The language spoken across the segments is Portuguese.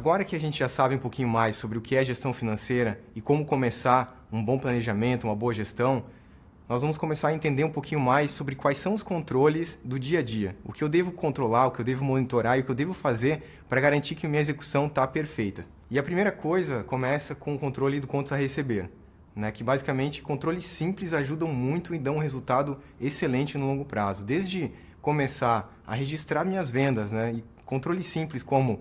Agora que a gente já sabe um pouquinho mais sobre o que é gestão financeira e como começar um bom planejamento, uma boa gestão, nós vamos começar a entender um pouquinho mais sobre quais são os controles do dia a dia. O que eu devo controlar, o que eu devo monitorar e o que eu devo fazer para garantir que a minha execução está perfeita. E a primeira coisa começa com o controle do contas a receber, que basicamente controles simples ajudam muito e dão um resultado excelente no longo prazo. Desde começar a registrar minhas vendas, e controles simples como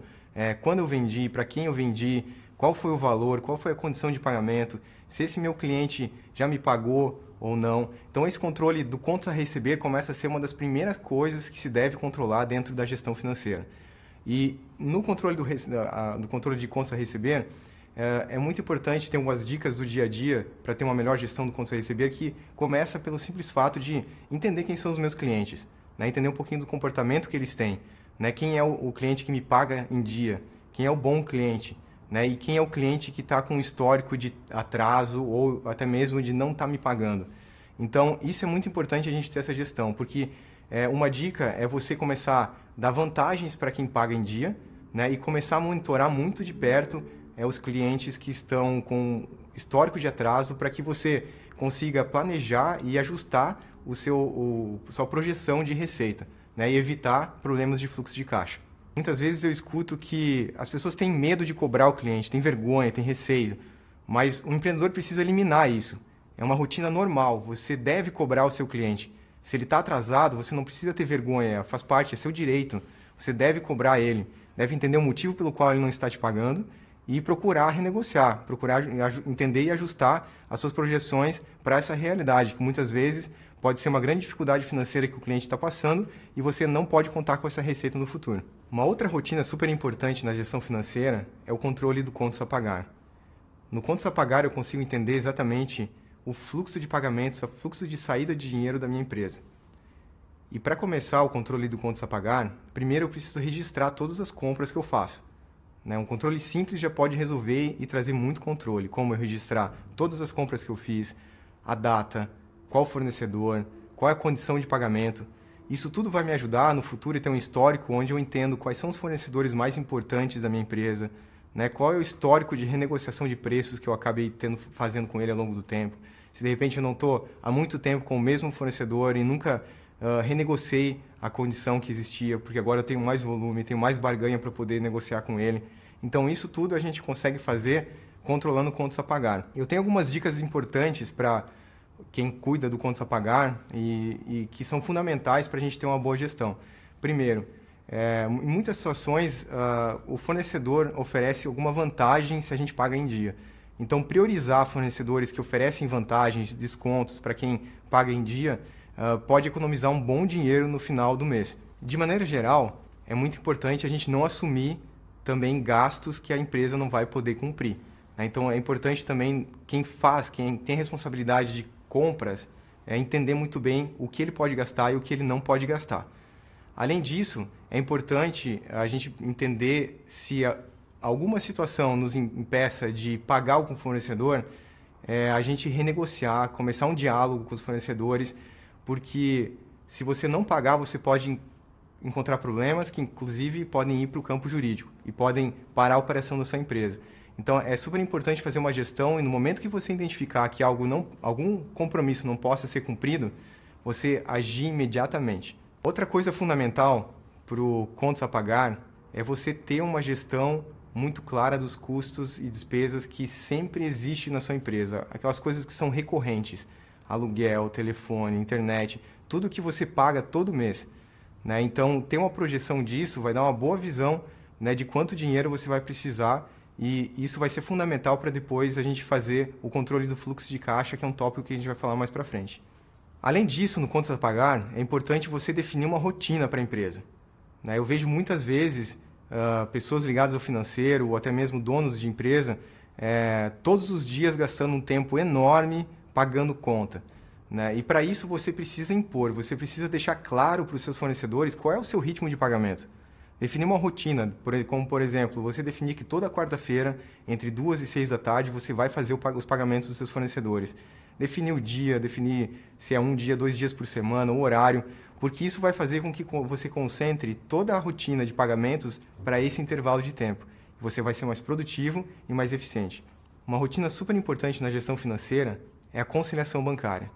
quando eu vendi, para quem eu vendi, qual foi o valor, qual foi a condição de pagamento, se esse meu cliente já me pagou ou não. Então esse controle do contas a receber começa a ser uma das primeiras coisas que se deve controlar dentro da gestão financeira. E no controle do controle de contas a receber, é muito importante ter algumas dicas do dia a dia para ter uma melhor gestão do contas a receber, que começa pelo simples fato de entender quem são os meus clientes, entender um pouquinho do comportamento que eles têm, quem é o cliente que me paga em dia, quem é o bom cliente, e quem é o cliente que está com um histórico de atraso ou até mesmo de não estar me pagando. Então, isso é muito importante a gente ter essa gestão, porque uma dica é você começar a dar vantagens para quem paga em dia, e começar a monitorar muito de perto os clientes que estão com histórico de atraso, para que você consiga planejar e ajustar sua projeção de receita, e evitar problemas de fluxo de caixa. Muitas vezes eu escuto que as pessoas têm medo de cobrar o cliente, têm vergonha, têm receio, mas o empreendedor precisa eliminar isso. É uma rotina normal, você deve cobrar o seu cliente. Se ele está atrasado, você não precisa ter vergonha, faz parte, é seu direito. Você deve cobrar ele, deve entender o motivo pelo qual ele não está te pagando e procurar renegociar, procurar entender e ajustar as suas projeções para essa realidade, que muitas vezes pode ser uma grande dificuldade financeira que o cliente está passando e você não pode contar com essa receita no futuro. Uma outra rotina super importante na gestão financeira é o controle do contas a pagar. No contas a pagar eu consigo entender exatamente o fluxo de pagamentos, o fluxo de saída de dinheiro da minha empresa. E para começar o controle do contas a pagar, primeiro eu preciso registrar todas as compras que eu faço. Um controle simples já pode resolver e trazer muito controle, como eu registrar todas as compras que eu fiz, a data, qual fornecedor, qual é a condição de pagamento. Isso tudo vai me ajudar no futuro a ter um histórico onde eu entendo quais são os fornecedores mais importantes da minha empresa, qual é o histórico de renegociação de preços que eu acabei fazendo com ele ao longo do tempo. Se de repente eu não estou há muito tempo com o mesmo fornecedor e nunca renegociei a condição que existia, porque agora eu tenho mais volume, tenho mais barganha para poder negociar com ele. Então isso tudo a gente consegue fazer controlando contas a pagar. Eu tenho algumas dicas importantes para quem cuida do contas a pagar e que são fundamentais para a gente ter uma boa gestão. Primeiro, em muitas situações, o fornecedor oferece alguma vantagem se a gente paga em dia. Então, priorizar fornecedores que oferecem vantagens, descontos para quem paga em dia, pode economizar um bom dinheiro no final do mês. De maneira geral, é muito importante a gente não assumir também gastos que a empresa não vai poder cumprir. Então, é importante também quem tem responsabilidade de compras, entender muito bem o que ele pode gastar e o que ele não pode gastar. Além disso, é importante a gente entender se alguma situação nos impeça de pagar algum fornecedor, a gente renegociar, começar um diálogo com os fornecedores, porque se você não pagar, você pode encontrar problemas que, inclusive, podem ir para o campo jurídico e podem parar a operação da sua empresa. Então, é super importante fazer uma gestão e no momento que você identificar que algum compromisso não possa ser cumprido, você agir imediatamente. Outra coisa fundamental para o contas a pagar é você ter uma gestão muito clara dos custos e despesas que sempre existe na sua empresa. Aquelas coisas que são recorrentes, aluguel, telefone, internet, tudo que você paga todo mês. Então, ter uma projeção disso vai dar uma boa visão de quanto dinheiro você vai precisar e isso vai ser fundamental para depois a gente fazer o controle do fluxo de caixa, que é um tópico que a gente vai falar mais para frente. Além disso, no contas a pagar, é importante você definir uma rotina para a empresa. Eu vejo muitas vezes pessoas ligadas ao financeiro ou até mesmo donos de empresa todos os dias gastando um tempo enorme pagando conta. E para isso você precisa impor, você precisa deixar claro para os seus fornecedores qual é o seu ritmo de pagamento. Definir uma rotina, como por exemplo, você definir que toda quarta-feira, entre 2 e 6 da tarde, você vai fazer os pagamentos dos seus fornecedores. Definir o dia, definir se é 1 dia, 2 dias por semana, o horário, porque isso vai fazer com que você concentre toda a rotina de pagamentos para esse intervalo de tempo. você vai ser mais produtivo e mais eficiente. Uma rotina super importante na gestão financeira é a conciliação bancária,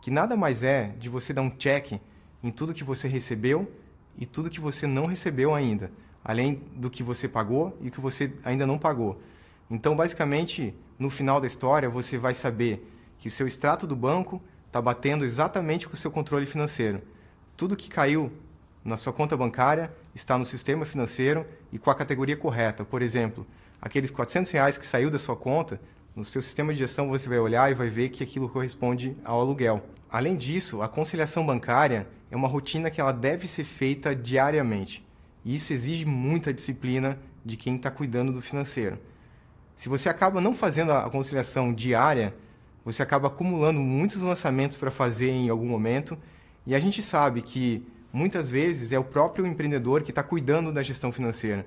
que nada mais é de você dar um check em tudo que você recebeu e tudo que você não recebeu ainda, além do que você pagou e o que você ainda não pagou. Então, basicamente, no final da história, você vai saber que o seu extrato do banco está batendo exatamente com o seu controle financeiro. Tudo que caiu na sua conta bancária está no sistema financeiro e com a categoria correta. Por exemplo, aqueles R$ 400 que saiu da sua conta, no seu sistema de gestão você vai olhar e vai ver que aquilo corresponde ao aluguel. Além disso, a conciliação bancária é uma rotina que ela deve ser feita diariamente. E isso exige muita disciplina de quem está cuidando do financeiro. Se você acaba não fazendo a conciliação diária, você acaba acumulando muitos lançamentos para fazer em algum momento. E a gente sabe que muitas vezes é o próprio empreendedor que está cuidando da gestão financeira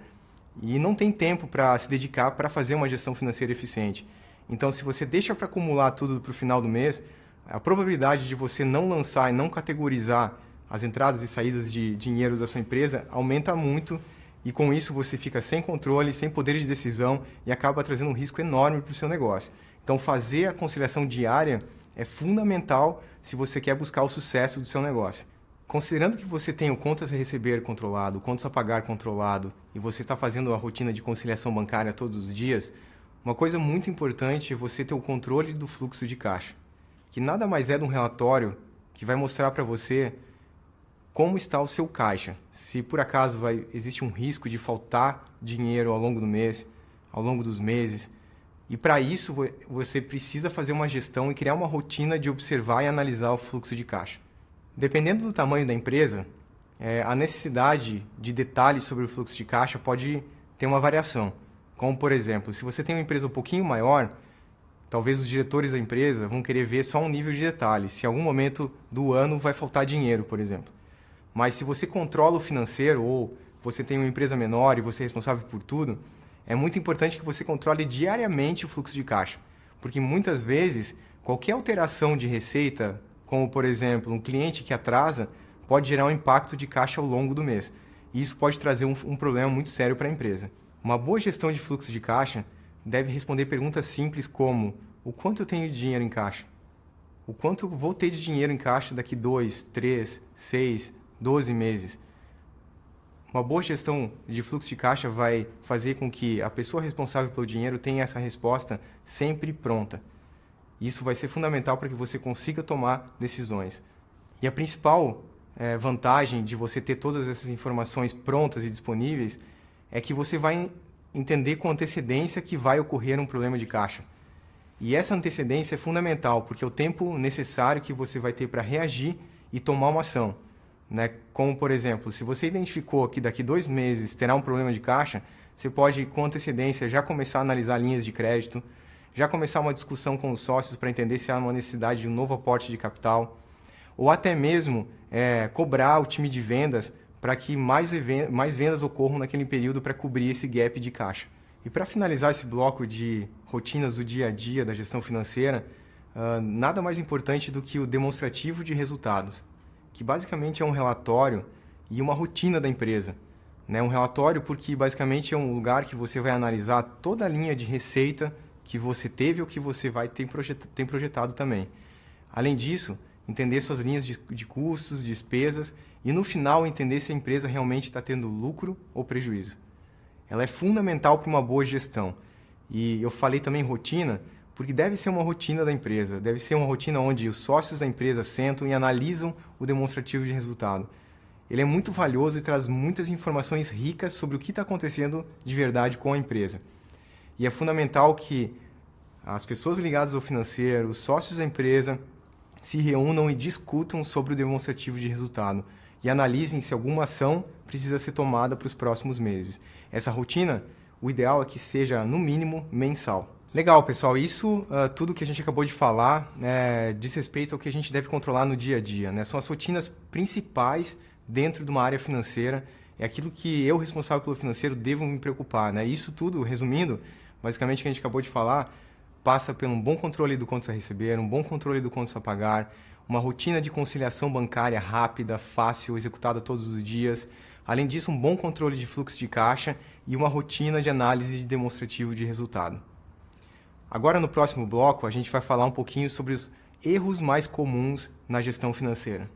e não tem tempo para se dedicar para fazer uma gestão financeira eficiente. Então, se você deixa para acumular tudo para o final do mês, a probabilidade de você não lançar e não categorizar as entradas e saídas de dinheiro da sua empresa aumenta muito e com isso você fica sem controle, sem poder de decisão e acaba trazendo um risco enorme para o seu negócio. Então, fazer a conciliação diária é fundamental se você quer buscar o sucesso do seu negócio. Considerando que você tem o contas a receber controlado, o contas a pagar controlado e você está fazendo a rotina de conciliação bancária todos os dias, uma coisa muito importante é você ter o controle do fluxo de caixa, que nada mais é de um relatório que vai mostrar para você como está o seu caixa, se por acaso existe um risco de faltar dinheiro ao longo do mês, ao longo dos meses. E para isso você precisa fazer uma gestão e criar uma rotina de observar e analisar o fluxo de caixa. Dependendo do tamanho da empresa, a necessidade de detalhes sobre o fluxo de caixa pode ter uma variação. Como, por exemplo, se você tem uma empresa um pouquinho maior, talvez os diretores da empresa vão querer ver só um nível de detalhe, se em algum momento do ano vai faltar dinheiro, por exemplo. Mas se você controla o financeiro ou você tem uma empresa menor e você é responsável por tudo, é muito importante que você controle diariamente o fluxo de caixa. Porque muitas vezes, qualquer alteração de receita, como por exemplo, um cliente que atrasa, pode gerar um impacto de caixa ao longo do mês. E isso pode trazer um problema muito sério para a empresa. Uma boa gestão de fluxo de caixa deve responder perguntas simples como: o quanto eu tenho de dinheiro em caixa? O quanto eu vou ter de dinheiro em caixa daqui 2, 3, 6, 12 meses? Uma boa gestão de fluxo de caixa vai fazer com que a pessoa responsável pelo dinheiro tenha essa resposta sempre pronta. Isso vai ser fundamental para que você consiga tomar decisões. E a principal vantagem de você ter todas essas informações prontas e disponíveis é que você vai entender com antecedência que vai ocorrer um problema de caixa. E essa antecedência é fundamental, porque é o tempo necessário que você vai ter para reagir e tomar uma ação. Como, por exemplo, se você identificou que daqui 2 meses terá um problema de caixa, você pode, com antecedência, já começar a analisar linhas de crédito, já começar uma discussão com os sócios para entender se há uma necessidade de um novo aporte de capital, ou até mesmo cobrar o time de vendas para que mais vendas ocorram naquele período para cobrir esse gap de caixa. E para finalizar esse bloco de rotinas do dia a dia da gestão financeira, nada mais importante do que o demonstrativo de resultados, que basicamente é um relatório e uma rotina da empresa. Um relatório porque basicamente é um lugar que você vai analisar toda a linha de receita que você teve ou que você tem projetado também. Além disso, entender suas linhas de custos, despesas e no final entender se a empresa realmente está tendo lucro ou prejuízo. Ela é fundamental para uma boa gestão. E eu falei também rotina, porque deve ser uma rotina da empresa, deve ser uma rotina onde os sócios da empresa sentam e analisam o demonstrativo de resultado. Ele é muito valioso e traz muitas informações ricas sobre o que está acontecendo de verdade com a empresa. E é fundamental que as pessoas ligadas ao financeiro, os sócios da empresa, se reúnam e discutam sobre o demonstrativo de resultado e analisem se alguma ação precisa ser tomada para os próximos meses. Essa rotina, o ideal é que seja, no mínimo, mensal. Legal, pessoal. Isso, tudo que a gente acabou de falar, diz respeito ao que a gente deve controlar no dia a dia. São as rotinas principais dentro de uma área financeira. É aquilo que eu, responsável pelo financeiro, devo me preocupar. Isso tudo, resumindo, basicamente o que a gente acabou de falar, passa por um bom controle do contas a receber, um bom controle do contas a pagar, uma rotina de conciliação bancária rápida, fácil, executada todos os dias, Além disso, um bom controle de fluxo de caixa e uma rotina de análise de demonstrativo de resultado. Agora, no próximo bloco, a gente vai falar um pouquinho sobre os erros mais comuns na gestão financeira.